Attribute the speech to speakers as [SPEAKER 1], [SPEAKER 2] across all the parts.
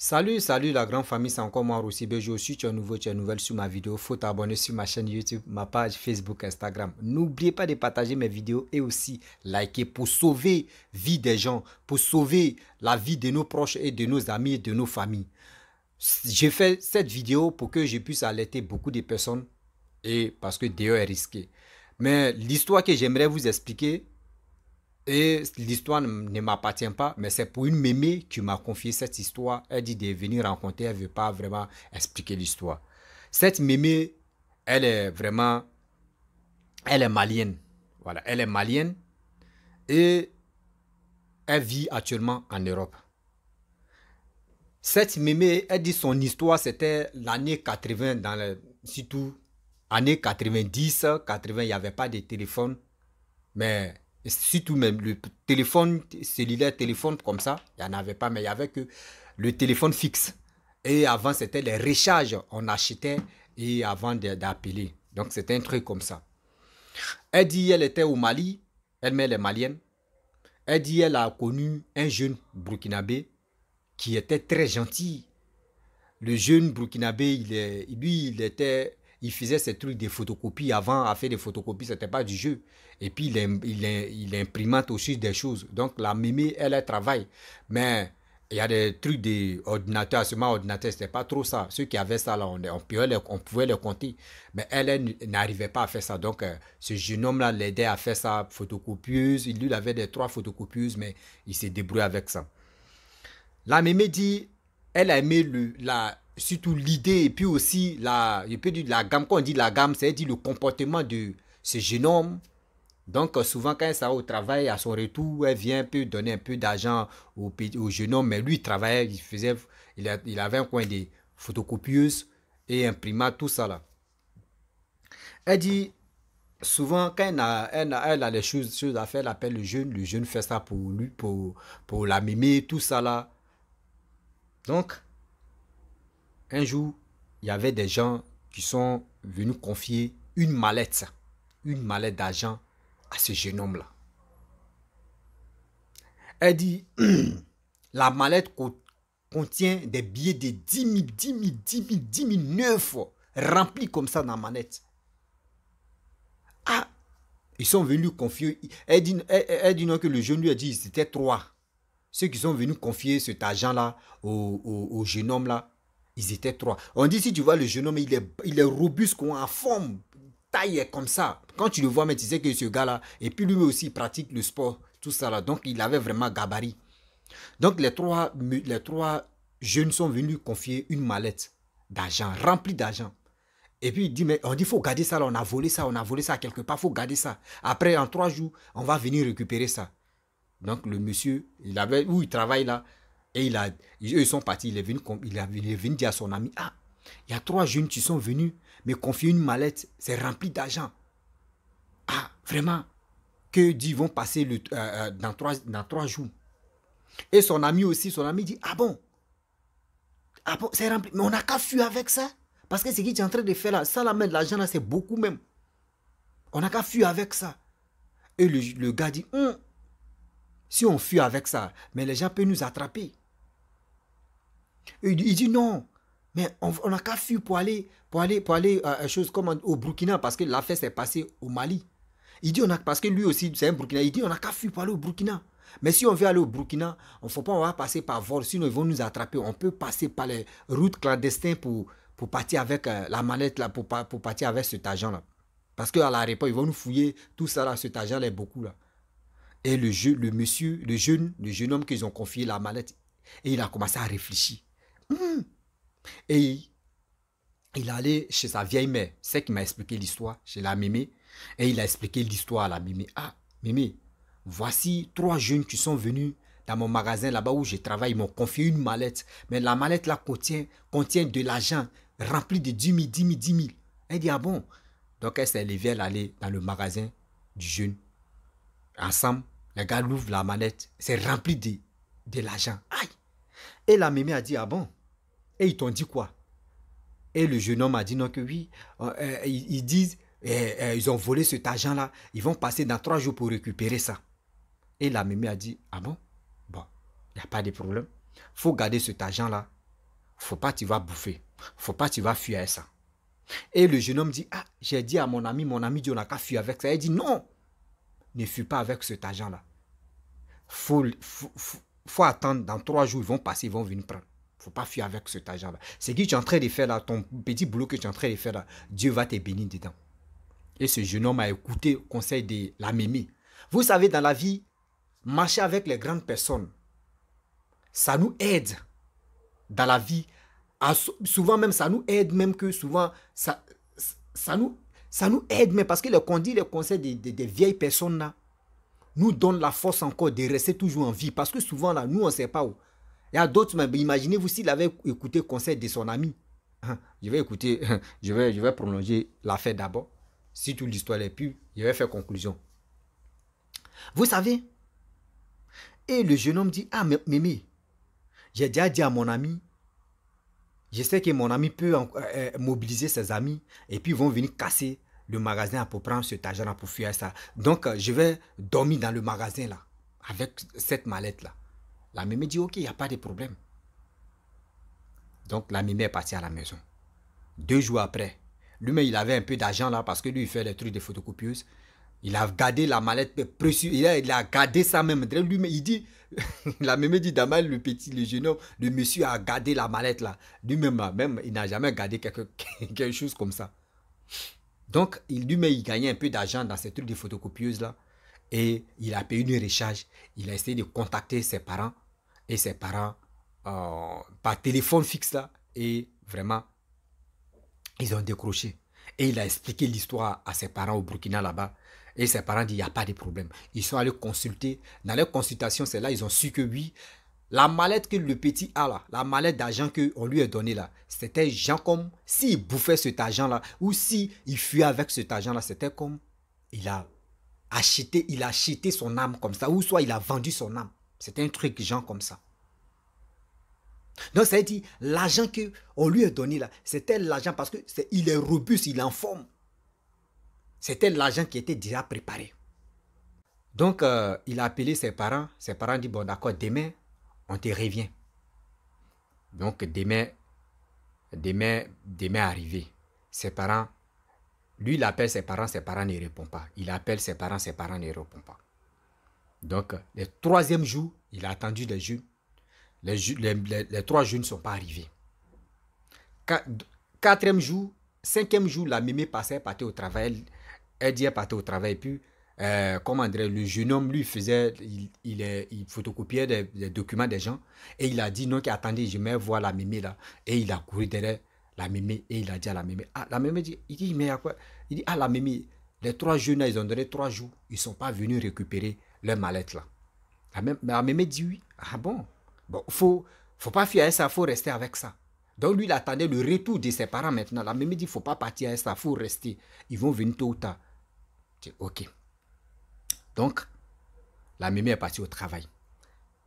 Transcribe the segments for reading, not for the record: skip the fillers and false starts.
[SPEAKER 1] Salut la grande famille, c'est encore moi aussi. Je suis, tu es nouveau, tu es nouvelle sur ma vidéo. Faut t'abonner sur ma chaîne YouTube, ma page Facebook, Instagram. N'oubliez pas de partager mes vidéos et aussi liker pour sauver la vie des gens, pour sauver la vie de nos proches et de nos amis et de nos familles. J'ai fait cette vidéo pour que je puisse alerter beaucoup de personnes et parce que dehors est risqué. Mais l'histoire que j'aimerais vous expliquer, et l'histoire ne m'appartient pas, mais c'est pour une mémé qui m'a confié cette histoire. Elle dit de venir rencontrer, elle ne veut pas vraiment expliquer l'histoire. Cette mémé, elle est vraiment, elle est malienne. Voilà, elle est malienne et elle vit actuellement en Europe. Cette mémé, elle dit son histoire, c'était l'année 80, surtout année 90, 80, il n'y avait pas de téléphone, mais surtout même le téléphone cellulaire, téléphone comme ça, il n'y en avait pas, mais il n'y avait que le téléphone fixe. Et avant, c'était les recharges, on achetait et avant d'appeler. Donc, c'était un truc comme ça. Elle dit elle était au Mali, elle est malienne. Elle dit elle a connu un jeune burkinabé qui était très gentil. Le jeune burkinabé, il faisait ses trucs de photocopies. Avant, à faire des photocopies, ce n'était pas du jeu. Et puis, il imprimante aussi des choses. Donc, la mémé, elle travaille. Mais il y a des trucs d'ordinateur. Seulement, ordinateur, ce n'était pas trop ça. Ceux qui avaient ça, là, on pouvait les compter. Mais elle n'arrivait pas à faire ça. Donc, ce jeune homme-là l'aidait à faire sa photocopieuse. Il avait des 3 photocopieuses, mais il s'est débrouillé avec ça. La mémé dit, elle a aimé surtout l'idée et puis aussi la gamme. Quand on dit la gamme, c'est le comportement de ce jeune homme. Donc souvent quand elle s'en va au travail, à son retour, elle vient un peu donner un peu d'argent au jeune homme. Mais lui, il travaillait, il avait un coin de photocopieuse et imprimant tout ça là. Elle dit, souvent quand elle a les choses à faire, elle appelle le jeune fait ça pour lui, pour la mémé, tout ça là. Donc, un jour, il y avait des gens qui sont venus confier une mallette d'argent à ce jeune homme-là. Elle dit, la mallette contient des billets de 10 000, 10 000, 10 000, 10 000 neufs, remplis comme ça dans la mallette. Ah, ils sont venus confier. Elle dit non que le jeune lui a dit, c'était 3. Ceux qui sont venus confier cet argent-là au jeune homme-là, ils étaient 3. On dit, si tu vois le jeune homme, il est robuste, en forme, taille comme ça. Quand tu le vois, mais tu sais que ce gars-là, et puis lui aussi, il pratique le sport, tout ça là. Donc, il avait vraiment gabarit. Donc, les trois jeunes sont venus confier une mallette d'argent, remplie d'argent. Et puis, il dit, mais on dit, il faut garder ça là, on a volé ça quelque part, il faut garder ça. Après, en 3 jours, on va venir récupérer ça. Donc le monsieur, où il travaille là, et ils sont partis, il est venu dire à son ami, ah, il y a 3 jeunes qui sont venus me confier une mallette, c'est rempli d'argent. Ah, vraiment, que ils vont passer dans 3 jours. Et son ami aussi, dit, ah bon, c'est rempli, mais on n'a qu'à fuir avec ça. Parce que ce qu'il est en train de faire là, ça la mettre de l'argent là, c'est beaucoup même. On n'a qu'à fuir avec ça. Et le gars dit, si on fuit avec ça, mais les gens peuvent nous attraper. Et il dit non, mais on n'a qu'à fuir pour aller chose comme au Burkina, parce que l'affaire s'est passée au Mali. Il dit parce que lui aussi c'est un Burkina, il dit on n'a qu'à fuir pour aller au Burkina. Mais si on veut aller au Burkina, on va passer par vol, sinon ils vont nous attraper. On peut passer par les routes clandestines pour partir avec la mallette là, pour partir avec cet argent là. Parce qu'à l'aéroport, ils vont nous fouiller tout ça là, cet argent là est beaucoup là. Et le jeune homme qu'ils ont confié la mallette, et il a commencé à réfléchir. Et il est allé chez sa vieille mère, c'est qui m'a expliqué l'histoire, chez la mémé, et il a expliqué l'histoire à la mémé. Ah, mémé, voici 3 jeunes qui sont venus dans mon magasin là-bas où je travaille, ils m'ont confié une mallette, mais la mallette là contient de l'argent rempli de 10 000, 10 000, 10 000. Elle dit, ah bon? Donc elle s'est levée, elle allait dans le magasin du jeune. Ensemble, les gars l'ouvrent la mallette, c'est rempli de l'argent. Aïe! Et la mémé a dit, ah bon? Et ils t'ont dit quoi? Et le jeune homme a dit non que oui. Ils disent, ils ont volé cet argent-là, ils vont passer dans 3 jours pour récupérer ça. Et la mémé a dit, ah bon? Bon, il n'y a pas de problème. Il faut garder cet argent-là Faut pas, tu vas bouffer. Faut pas, tu vas fuir avec ça. Et le jeune homme dit, ah, j'ai dit à mon ami dit, on n'a qu'à fuir avec ça. Il dit, non, ne fuis pas avec cet argent-là. Faut attendre, dans 3 jours, ils vont passer, ils vont venir prendre. Faut pas fuir avec cet argent-là. Ce que tu es en train de faire là, ton petit boulot que tu es en train de faire là, Dieu va te bénir dedans. Et ce jeune homme a écouté le conseil de la mémé. Vous savez, dans la vie, marcher avec les grandes personnes, ça nous aide dans la vie. Souvent même, ça nous aide même que souvent, ça nous aide, mais parce que qu'on dit les conseils des vieilles personnes là, nous donne la force encore de rester toujours en vie. Parce que souvent là, nous on ne sait pas où. Il y a d'autres, mais imaginez-vous s'il avait écouté le conseil de son ami. Je vais écouter, je vais prolonger l'affaire d'abord. Si toute l'histoire est plus, je vais faire conclusion. Vous savez, et le jeune homme dit, ah Mémé, j'ai déjà dit à mon ami, je sais que mon ami peut mobiliser ses amis et puis ils vont venir casser le magasin pour prendre cet argent-là pour fuir ça. Donc, je vais dormir dans le magasin là, avec cette mallette-là. La mémé dit, ok, il n'y a pas de problème. Donc, la mémé est partie à la maison. 2 jours après, lui-même, il avait un peu d'argent là parce que lui, il fait les trucs de photocopieuse. Il a gardé la mallette précieuse. Il a gardé ça même. Lui-même, il dit, la mémé dit, Damal, le jeune homme, le monsieur a gardé la mallette là. Lui-même, même, il n'a jamais gardé quelque chose comme ça. Donc, lui-même, il gagnait un peu d'argent dans ces trucs de photocopieuse là. Et il a payé une recharge. Il a essayé de contacter ses parents. Et ses parents, par téléphone fixe là. Et vraiment, ils ont décroché. Et il a expliqué l'histoire à ses parents au Burkina là-bas. Et ses parents disent, il n'y a pas de problème. Ils sont allés consulter. Dans leur consultation, c'est là, ils ont su que oui, la mallette que le petit a là, la mallette d'argent qu'on lui a donnée là, c'était genre comme s'il bouffait cet argent-là, ou s'il fuyait avec cet argent-là, c'était comme il a acheté son âme comme ça, ou soit il a vendu son âme. C'était un truc genre comme ça. Donc ça veut dire, l'argent qu'on lui a donné là, c'était l'argent parce qu'il est robuste, il est en forme. C'était l'argent qui était déjà préparé. Donc, il a appelé ses parents. Ses parents disent, bon d'accord, demain, on te revient. Donc, demain arrivé. Ses parents, lui, il appelle ses parents ne répondent pas. Il appelle ses parents ne répondent pas. Donc, le 3e jour, il a attendu les jeunes. Les 3 jeunes ne sont pas arrivés. 4e jour, 5e jour, la mémé partait au travail. Elle dit, elle partait au travail. Et puis, comment dire, le jeune homme, lui, il photocopiait des documents des gens. Et il a dit, non, attendez, je vais voir la mémé là. Et il a couru derrière la mémé. Et il a dit à la mémé, ah, la mémé dit, il dit, mais à quoi? Il dit, ah, la mémé, les 3 jeunes là, ils ont donné 3 jours. Ils ne sont pas venus récupérer leur mallette là. La mémé dit oui. Ah bon? Bon, faut pas fuir ça, il faut rester avec ça. Donc lui, il attendait le retour de ses parents maintenant. La mémé dit, il ne faut pas partir avec ça, il faut rester. Ils vont venir tôt ou tard. Je dis, ok. Donc, la mémé est partie au travail.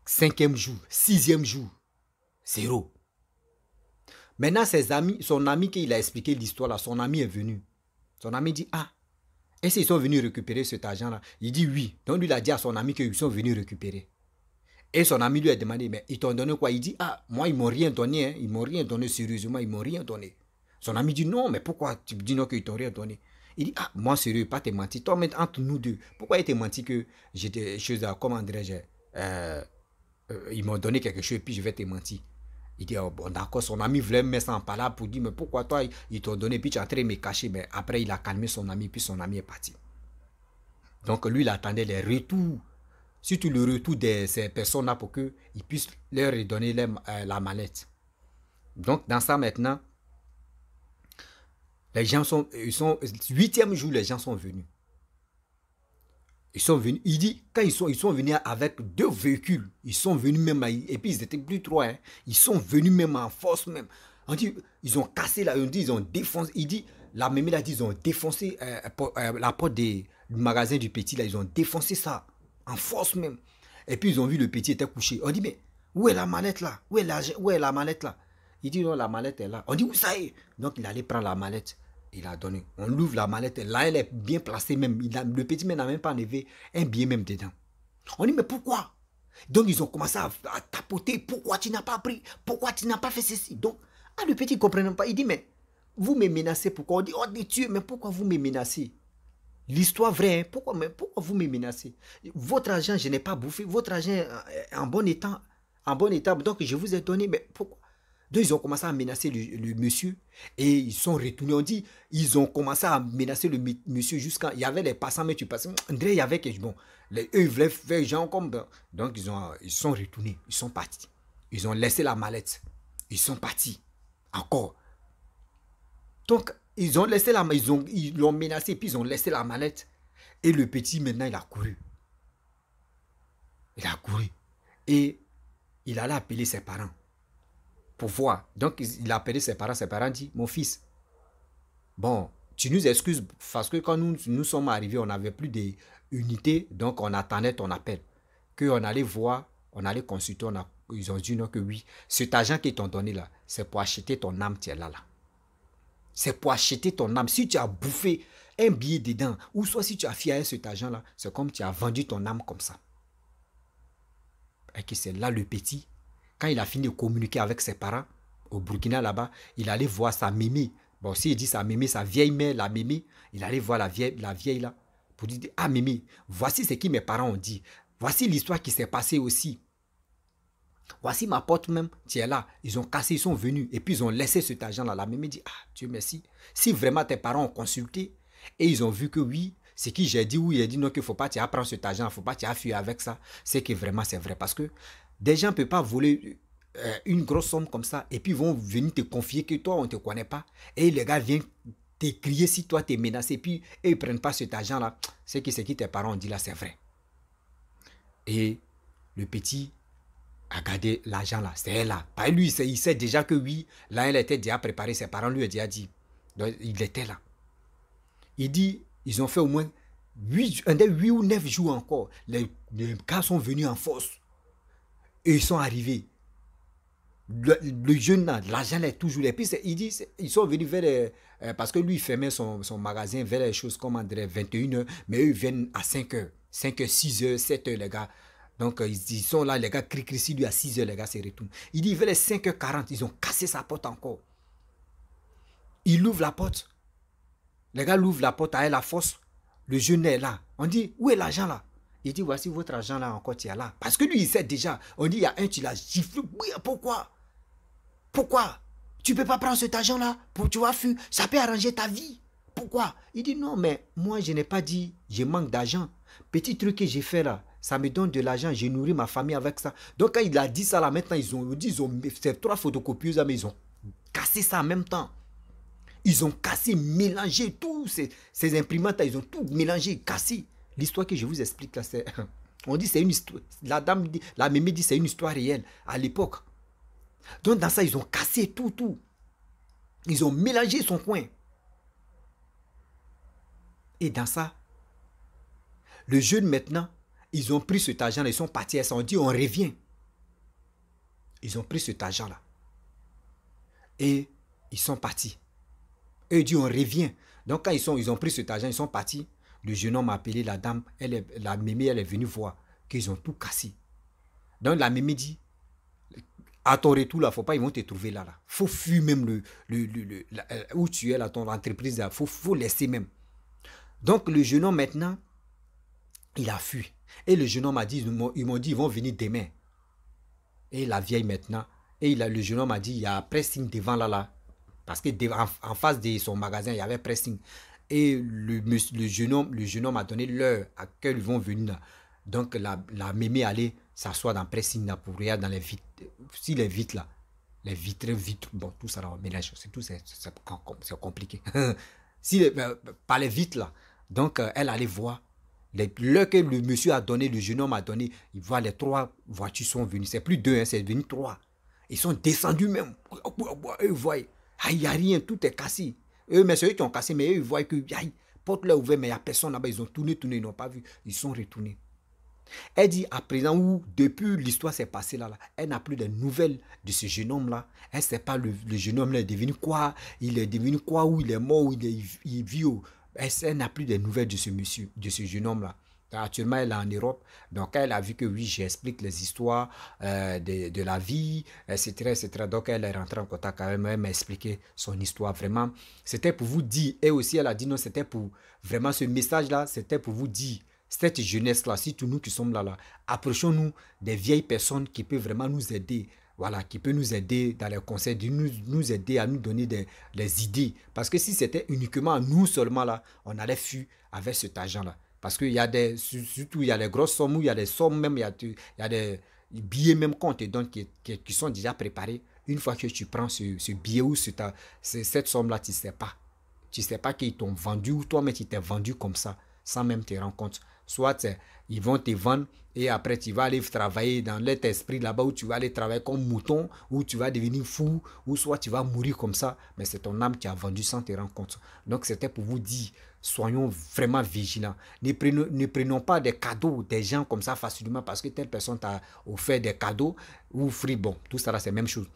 [SPEAKER 1] 5e jour, 6e jour, 0. Maintenant, ses amis, son ami qui il a expliqué l'histoire là, son ami est venu. Son ami dit, ah, est-ce qu'ils sont venus récupérer cet argent-là? Il dit oui. Donc lui, il a dit à son ami qu'ils sont venus récupérer. Et son ami lui a demandé, mais ils t'ont donné quoi? Il dit, ah, moi, ils ne m'ont rien donné. Hein. Ils ne m'ont rien donné sérieusement, ils ne m'ont rien donné. Son ami dit, non, mais pourquoi tu dis non qu'ils ne t'ont rien donné? Il dit, ah, moi, sérieux, pas te mentir. Toi, mais entre nous deux, pourquoi il t'a menti que j'étais chose à, comment dirais-je, ils m'ont donné quelque chose et puis je vais te mentir. Il dit, oh, bon, d'accord, son ami voulait me mettre ça en parole pour dire, mais pourquoi toi, ils t'ont donné, puis tu es en train de me cacher. Mais après, il a calmé son ami, puis son ami est parti. Donc, lui, il attendait les retours. Surtout le retour de ces personnes-là pour qu'ils puissent leur redonner la mallette. Donc, dans ça maintenant, les gens sont 8e jour, les gens sont venus. Ils sont venus, il dit, quand ils sont venus avec 2 véhicules, ils sont venus même, et puis ils étaient plus 3, hein, ils sont venus même en force même. On dit, ils ont cassé là, on dit, ils ont défoncé, il dit, la mémé a dit, ils ont défoncé la porte du magasin du petit, là, ils ont défoncé ça. En force même. Et puis ils ont vu le petit était couché. On dit, mais où est la mallette là? Où est la mallette là? Il dit, non, la mallette est là. On dit, où ça est? Donc il allait prendre la mallette. Il a donné. On l'ouvre la mallette. Là, elle est bien placée même. Le petit même n'a même pas enlevé un billet même dedans. On dit, mais pourquoi? Donc, ils ont commencé à tapoter. Pourquoi tu n'as pas pris? Pourquoi tu n'as pas fait ceci? Donc, le petit ne comprenait pas. Il dit, mais vous me menacez. Pourquoi? On dit, oh Dieu, mais pourquoi vous me menacez? L'histoire vraie, hein? Pourquoi vous me menacez? Votre argent, je n'ai pas bouffé. Votre argent est en bon état. En bon état. Donc, je vous ai donné. Mais pourquoi? Donc, ils ont commencé à menacer le monsieur et ils sont retournés. On dit, ils ont commencé à menacer le monsieur jusqu'à... Il y avait les passants, mais tu passais. André, il y avait quelque... Bon, eux, ils voulaient faire genre comme... Donc, ils sont retournés. Ils sont partis. Ils ont laissé la mallette. Ils sont partis. Encore. Donc, ils ont laissé la... Ils l'ont menacé, puis ils ont laissé la mallette. Et le petit, maintenant, il a couru. Il a couru. Et il allait appeler ses parents. Pour voir. Donc, il a appelé ses parents dit, mon fils, bon, tu nous excuses parce que quand nous sommes arrivés, on n'avait plus d'unité, donc on attendait ton appel. Qu'on allait voir, on allait consulter, ils ont dit non que oui, cet argent qu'ils t'ont donné là, c'est pour acheter ton âme, tu es là. C'est pour acheter ton âme. Si tu as bouffé un billet dedans, ou soit si tu as fié à cet argent là, c'est comme tu as vendu ton âme comme ça. Et que c'est là le petit. Quand il a fini de communiquer avec ses parents, au Burkina là-bas, il allait voir sa mémé. Bon, s'il dit sa mémé, sa vieille mère, la mémé, il allait voir la vieille là, pour dire, ah mémé, voici ce que mes parents ont dit. Voici l'histoire qui s'est passée aussi. Voici ma porte même, tu es là. Ils ont cassé, ils sont venus, et puis ils ont laissé cet argent-là. La mémé dit, ah, Dieu merci. Si vraiment tes parents ont consulté, et ils ont vu que oui, ce que j'ai dit, oui, il a dit non, qu'il ne faut pas tu prendre cet argent, il ne faut pas tu fuir avec ça, c'est que vraiment c'est vrai. Parce que des gens ne peuvent pas voler une grosse somme comme ça et puis ils vont venir te confier que toi, on ne te connaît pas. Et les gars viennent te crier si toi, tu es menacé. Et puis ils ne prennent pas cet argent-là. C'est que ce que tes parents ont dit là, c'est vrai. Et le petit a gardé l'argent là. C'est là. Pas lui, il sait déjà que oui, là, il était déjà préparé. Ses parents lui ont déjà dit. Donc, il était là. Il dit, ils ont fait au moins 8 ou 9 jours encore. Les gars sont venus en force. Et ils sont arrivés. Le jeune là, l'argent est toujours là. Et puis il dit, ils sont venus vers parce que lui il fermait son magasin vers les choses comme 21h, mais eux ils viennent à 5h, 5h, 6h, 7h les gars. Donc ils sont là, les gars crient si lui à 6h les gars se retournent. Il dit vers les 5h40, ils ont cassé sa porte encore. Il ouvre la porte. Les gars l'ouvrent la porte à la force. Le jeune est là. On dit, où est l'argent là? Il dit, voici votre argent là encore, tu es là. Parce que lui, il sait déjà. On dit, il y a un, tu l'as giflé. Pourquoi? Pourquoi? Tu ne peux pas prendre cet argent-là pour tu vas fuir. Ça peut arranger ta vie. Pourquoi? Il dit, non, mais moi, je n'ai pas dit, je manque d'argent. Petit truc que j'ai fait là, ça me donne de l'argent. J'ai nourri ma famille avec ça. Donc, quand il a dit ça là, maintenant, ils ont fait 3 photocopieuses, mais ils ont cassé ça en même temps. Ils ont cassé, mélangé tous ces imprimantes, ils ont tout mélangé, cassé. L'histoire que je vous explique là, c'est... On dit c'est une histoire... La mémé dit c'est une histoire réelle à l'époque. Donc dans ça, ils ont cassé tout. Ils ont mélangé son coin. Et dans ça, le jeune maintenant, ils ont pris cet argent-là, ils sont partis à ça, on dit on revient. Ils ont pris cet argent-là. Et ils sont partis. Eux disent on revient. Donc quand ils ont pris cet argent, ils sont partis. Le jeune homme a appelé la dame, la mémé, elle est venue voir qu'ils ont tout cassé. Donc la mémé dit, à ton retour là, faut pas, ils vont te trouver là. Faut fuir même où tu es là, ton entreprise là, faut laisser même. Donc le jeune homme maintenant, il a fui. Et le jeune homme a dit, ils m'ont dit, ils vont venir demain. Et la vieille maintenant, le jeune homme a dit, il y a un pressing devant là. Parce que en face de son magasin, il y avait pressing. Et le jeune homme a donné l'heure à laquelle ils vont venir là. Donc la mémé allait s'asseoir dans le pressing là pour regarder dans les vitres. Si les vitres là, les vitres, bon, tout ça là, on mélange. C'est compliqué. Par les vitres là. Donc elle allait voir. L'heure que le monsieur a donné, le jeune homme a donné, il voit les 3 voitures sont venues. C'est plus 2, hein, c'est devenu 3. Ils sont descendus même. Eux voient. Il n'y a rien, tout est cassé. Eux, mais c'est eux qui ont cassé, mais eux, ils voient que porte là ouverte, mais il n'y a personne là-bas. Ils ont tourné, ils n'ont pas vu. Ils sont retournés. Elle dit à présent, où depuis l'histoire s'est passée là, elle n'a plus de nouvelles de ce jeune homme-là. Elle ne sait pas le jeune homme-là est devenu quoi. Il est devenu quoi, où il est mort, où il vit. Elle n'a plus de nouvelles de ce monsieur, de ce jeune homme-là. Actuellement, elle est en Europe. Donc, elle a vu que oui, j'explique les histoires de la vie, etc., etc. Donc, elle est rentrée en contact avec moi. Elle m'a expliqué son histoire. Vraiment, c'était pour vous dire. Et aussi, elle a dit non, c'était pour vraiment ce message-là, c'était pour vous dire. Cette jeunesse-là, surtout nous qui sommes là, approchons-nous des vieilles personnes qui peuvent vraiment nous aider. Voilà, qui peut nous aider dans les conseils, nous aider à nous donner des idées. Parce que si c'était uniquement nous seulement là, on allait fuir avec cet argent-là. Parce qu'il y a des, surtout il y a les grosses sommes, où il y a des sommes même, il y a des billets même qu'on te donne qui sont déjà préparés. Une fois que tu prends ce billet ou cette somme-là, tu ne sais pas. Tu ne sais pas qu'ils t'ont vendu ou toi-même tu t'es vendu comme ça, sans même te rendre compte. Soit ils vont te vendre et après tu vas aller travailler dans cet esprit là-bas où tu vas aller travailler comme mouton, où tu vas devenir fou, ou soit tu vas mourir comme ça, mais c'est ton âme qui a vendu sans te rendre compte. Donc c'était pour vous dire, soyons vraiment vigilants. Ne prenons pas des cadeaux des gens comme ça facilement parce que telle personne t'a offert des cadeaux ou free, bon, tout ça là c'est la même chose.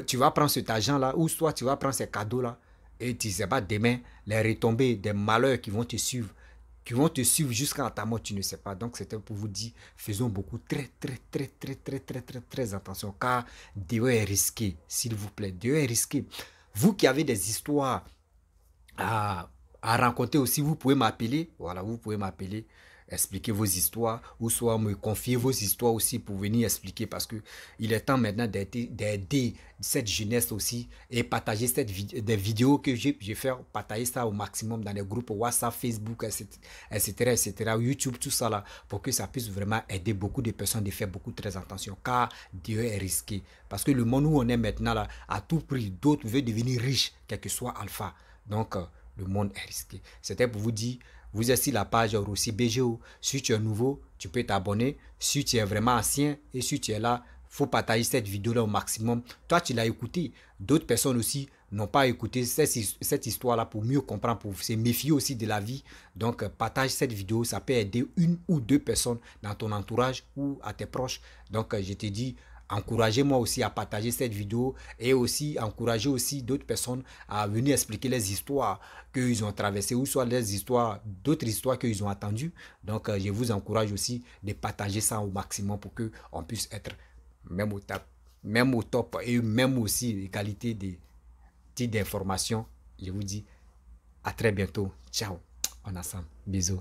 [SPEAKER 1] Tu vas prendre cet argent-là, ou soit tu vas prendre ces cadeaux-là, et tu ne sais pas demain les retombées des malheurs qui vont te suivre jusqu'à ta mort, tu ne sais pas. Donc c'était pour vous dire, faisons beaucoup très attention, car Dieu est risqué, s'il vous plaît, Dieu est risqué. Vous qui avez des histoires à rencontrer aussi, vous pouvez m'appeler, voilà, vous pouvez m'appeler, expliquer vos histoires, ou soit me confier vos histoires aussi pour venir expliquer, parce que il est temps maintenant d'aider cette jeunesse aussi et partager des vidéos que j'ai fait, partager ça au maximum dans les groupes WhatsApp, Facebook, etc., YouTube, tout ça là, pour que ça puisse vraiment aider beaucoup de personnes de faire beaucoup très attention, car Dieu est risqué. Parce que le monde où on est maintenant là, à tout prix, d'autres veulent devenir riches, quel que soit alpha. Donc, le monde est risqué. C'était pour vous dire, vous êtes sur la page Rossi BGO. Si tu es nouveau, tu peux t'abonner. Si tu es vraiment ancien et si tu es là, il faut partager cette vidéo-là au maximum. Toi, tu l'as écouté. D'autres personnes aussi n'ont pas écouté cette histoire-là pour mieux comprendre, pour se méfier aussi de la vie. Donc, partage cette vidéo. Ça peut aider une ou deux personnes dans ton entourage ou à tes proches. Donc, je te dis, encouragez-moi aussi à partager cette vidéo et aussi encourager aussi d'autres personnes à venir expliquer les histoires qu'ils ont traversées ou soit les histoires, d'autres histoires qu'ils ont entendues. Donc, je vous encourage aussi de partager ça au maximum pour qu'on puisse être même au top et même aussi égalité des titres d'information. Je vous dis à très bientôt. Ciao. On ensemble. Bisous.